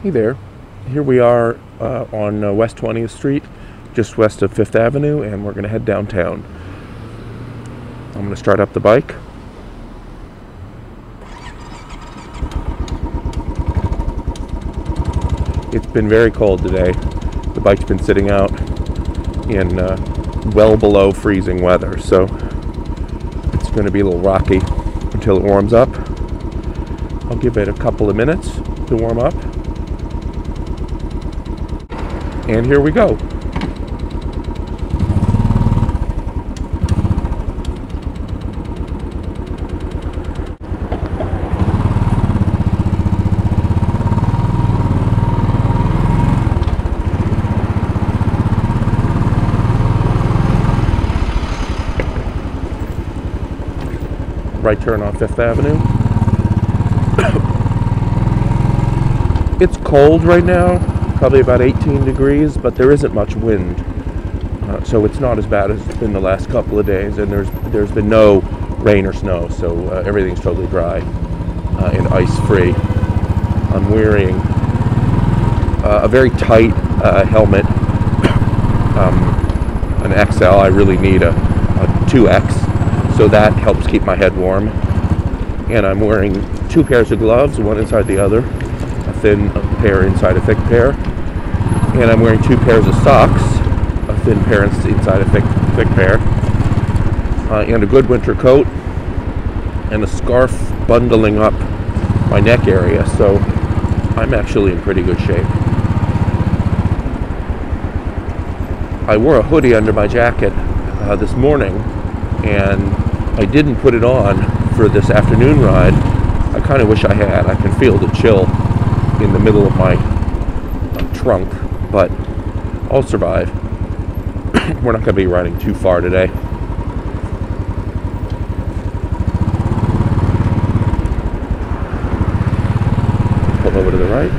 Hey there. Here we are on West 20th Street, just west of 5th Avenue, and we're going to head downtown. I'm going to start up the bike. It's been very cold today. The bike's been sitting out in well below freezing weather, so it's going to be a little rocky until it warms up. I'll give it a couple of minutes to warm up. And here we go. Right turn on 5th Avenue. It's cold right now, probably about 18 degrees, but there isn't much wind, so it's not as bad as it's been the last couple of days, and there's been no rain or snow, so everything's totally dry and ice-free. I'm wearing a very tight helmet, an XL. I really need a 2X, so that helps keep my head warm. And I'm wearing 2 pairs of gloves, one inside the other, a thin pair inside a thick pair. And I'm wearing 2 pairs of socks, a thin pair inside a thick pair, and a good winter coat, and a scarf bundling up my neck area, so I'm actually in pretty good shape. I wore a hoodie under my jacket this morning, and I didn't put it on for this afternoon ride. I kind of wish I had. I can feel the chill in the middle of my trunk, but I'll survive. We're not going to be riding too far today. Pull over to the right.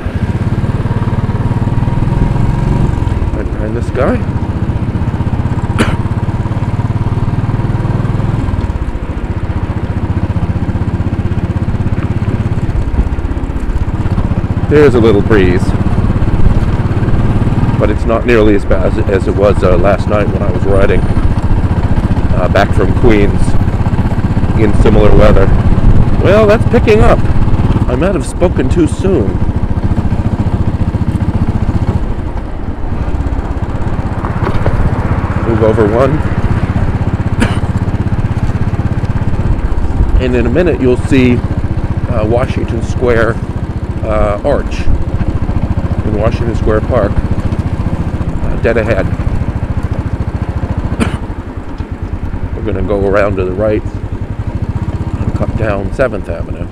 Right behind this guy. There's a little breeze, but it's not nearly as bad as it was last night when I was riding back from Queens in similar weather. Well, that's picking up. I might have spoken too soon. Move over one. And in a minute you'll see Washington Square arch in Washington Square Park, dead ahead. We're going to go around to the right and cut down 7th Avenue.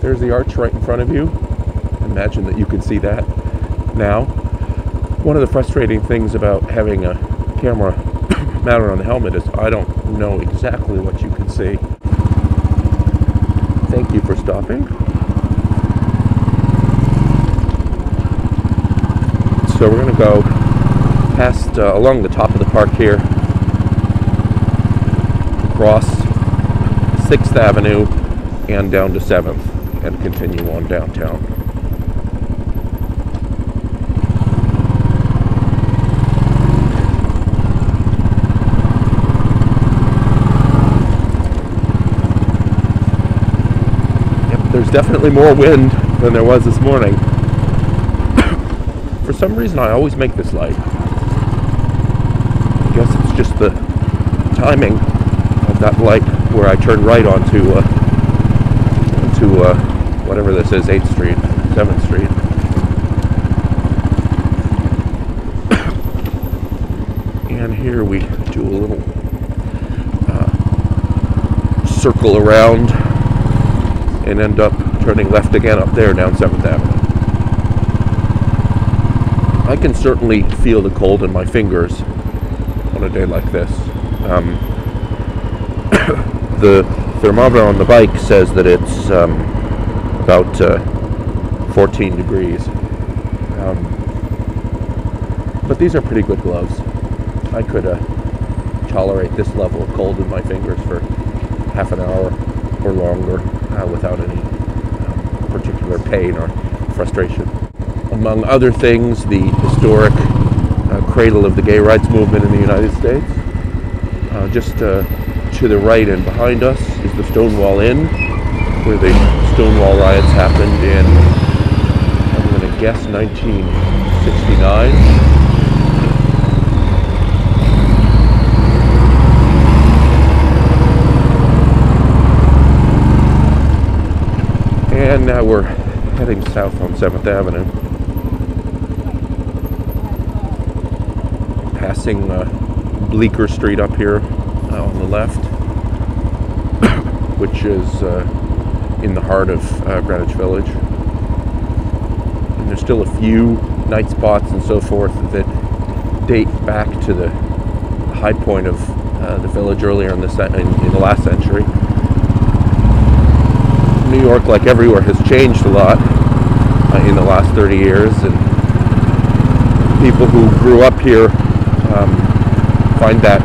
There's the arch right in front of you. Imagine that you can see that now. One of the frustrating things about having a camera mounted on the helmet is I don't know exactly what you can see. Thank you for stopping. So we're going to go past, along the top of the park here, across 6th Avenue and down to 7th, and continue on downtown. There's definitely more wind than there was this morning. For some reason, I always make this light. I guess it's just the timing of that light where I turn right onto whatever this is, 8th Street, 7th Street. And here we do a little circle around and end up turning left again up there down 7th Avenue. I can certainly feel the cold in my fingers on a day like this. The thermometer on the bike says that it's about 14 degrees. But these are pretty good gloves. I could tolerate this level of cold in my fingers for half an hour or longer without any particular pain or frustration. Among other things, the historic cradle of the gay rights movement in the United States. Just to the right and behind us is the Stonewall Inn, where the Stonewall riots happened in, I'm going to guess, 1969. And now we're heading south on 7th Avenue. Passing Bleecker Street up here on the left, which is in the heart of Greenwich Village. And there's still a few night spots and so forth that date back to the high point of the village earlier in the last century. New York, like everywhere, has changed a lot in the last 30 years, and people who grew up here find that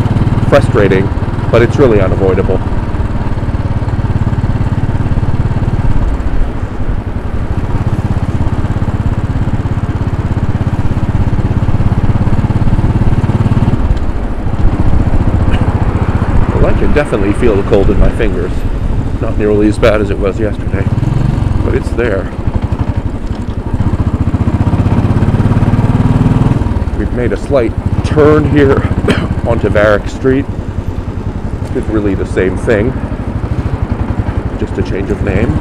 frustrating, but it's really unavoidable. Well, I can definitely feel the cold in my fingers. Not nearly as bad as it was yesterday, but it's there. We've made a slight turn here onto Varick Street. It's really the same thing, just a change of name.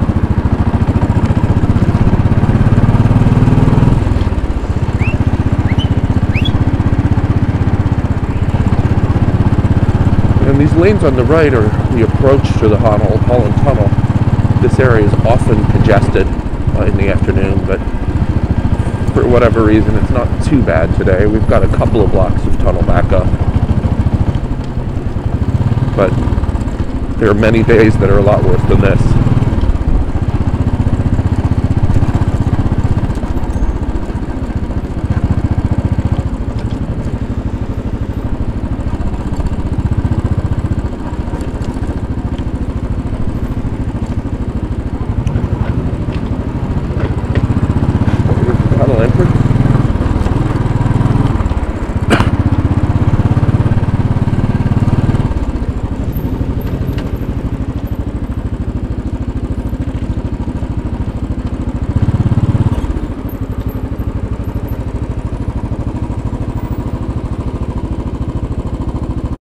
And these lanes on the right are the approach to the Holland Tunnel. This area is often congested in the afternoon, but for whatever reason, it's not too bad today. We've got a couple of blocks of tunnel backup, but there are many days that are a lot worse than this.